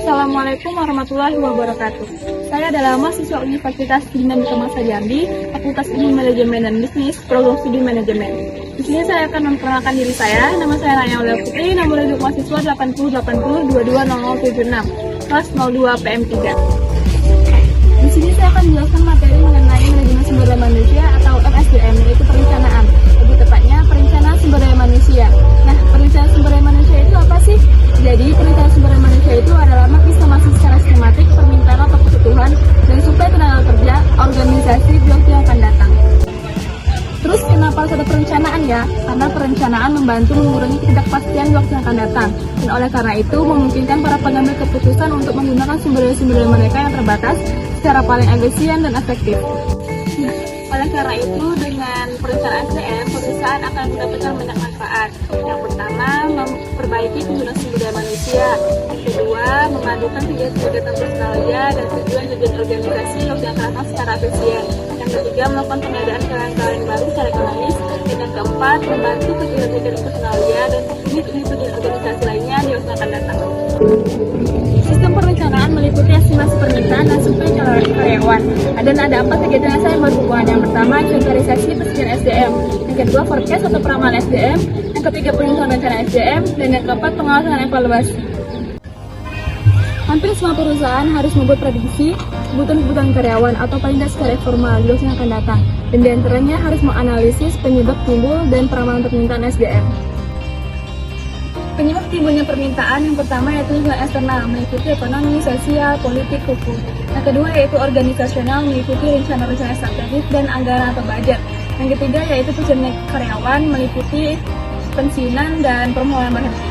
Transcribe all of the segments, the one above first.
Assalamualaikum warahmatullahi wabarakatuh. Saya adalah mahasiswa Universitas Dinamika Masa Jambi, Fakultas Ilmu Manajemen dan Bisnis, Program Studi Manajemen. Di sini saya akan memperkenalkan diri saya. Nama saya Naya Aulia Putri, nomor induk mahasiswa 8080220076, kelas 02 PM3. Di sini saya akan menjelaskan materi mengenai manajemen sumber daya manusia atau MSDM, yaitu perencanaan. Lebih tepatnya, perencanaan sumber daya manusia. Nah, perencanaan sumber daya manusia itu apa sih? Jadi, perencanaan sumber daya manusia itu adalah mengistimasi secara sistematik permintaan atau kebutuhan dan suplai tenaga kerja organisasi di waktu yang akan datang. Terus kenapa harus ada perencanaan ya? Karena perencanaan membantu mengurangi ketidakpastian di waktu yang akan datang. Dan oleh karena itu memungkinkan para pengambil keputusan untuk menggunakan sumber daya mereka yang terbatas secara paling efisien dan efektif. Oleh karena itu, dengan perencanaan SDM, perusahaan akan mendapatkan banyak manfaat. Yang pertama, memperbaiki penggunaan sumber daya manusia. Yang kedua, memadukan kegiatan personalia dan tujuan organisasi yang akan datang secara efisien. Yang ketiga, melakukan pengadaan karyawan baru secara ekonomis. Dan yang keempat, membantu kegiatan personalia dan unit-unit organisasi lainnya di waktu yang akan datang. Sistem perencanaan meliputi estimasi permintaan dan suplai karyawan. Dan ada 4 kegiatan yang saya berhubungan. Yang pertama, inventarisasi persediaan SDM. Yang kedua, forecast atau peramalan SDM. Yang ketiga, penyusunan rencana SDM. Dan yang keempat, pengawasan dan evaluasi. Hampir semua perusahaan harus membuat prediksi kebutuhan karyawan atau paling tidak secara formal di waktu yang akan datang. Dan diantaranya harus menganalisis penyebab timbul dan peramalan permintaan SDM. Penyebab timbulnya permintaan yang pertama yaitu lingkungan eksternal, meliputi ekonomi, sosial, politik, hukum. Yang kedua yaitu organisasional, meliputi rencana-rencana strategis dan anggaran atau budget. Yang ketiga yaitu pencarian karyawan, meliputi pensiunan dan permohonan berhenti.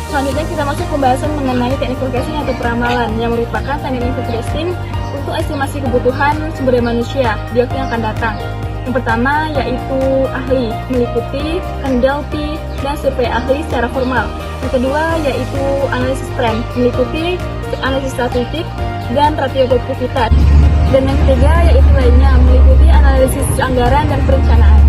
Selanjutnya kita masuk pembahasan mengenai teknik forecasting atau peramalan yang merupakan teknik forecasting untuk estimasi kebutuhan sumber daya manusia di waktu yang akan datang. Yang pertama yaitu ahli, meliputi NDLP dan survei ahli secara formal. Yang kedua yaitu analisis tren, meliputi analisis statistik dan ratio produktivitas. Dan yang ketiga yaitu lainnya, meliputi analisis anggaran dan perencanaan.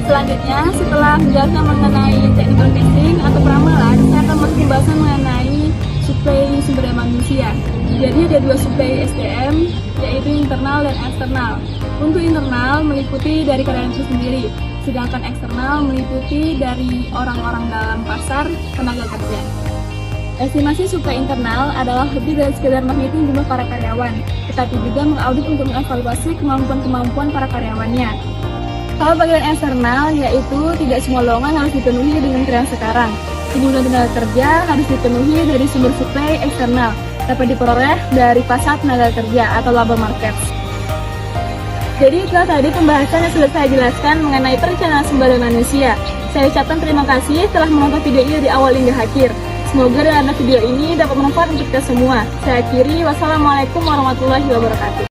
Selanjutnya, setelah menjelaskan mengenai teknik forecasting atau peramalan, saya akan masuk pembahasan mengenai suplai sumber daya manusia. Jadi ada 2 suplai SDM, yaitu internal dan eksternal. Untuk internal meliputi dari karyawan itu sendiri, sedangkan eksternal meliputi dari orang-orang dalam pasar tenaga kerja. Estimasi suplai internal adalah lebih dari sekedar menghitung jumlah para karyawan, tetapi juga mengaudit untuk mengevaluasi kemampuan para karyawannya. Kalau bagian eksternal, yaitu tidak semua lowongan harus dipenuhi dengan karyawan sekarang. Kebutuhan tenaga kerja harus dipenuhi dari sumber suplai eksternal, dapat diperoleh dari pasar tenaga kerja atau labor market. Jadi itulah tadi pembahasan yang sudah saya jelaskan mengenai perencanaan sumber daya manusia. Saya ucapkan terima kasih telah menonton video ini dari awal hingga akhir. Semoga dengan video ini dapat bermanfaat untuk kita semua. Saya akhiri, wassalamualaikum warahmatullahi wabarakatuh.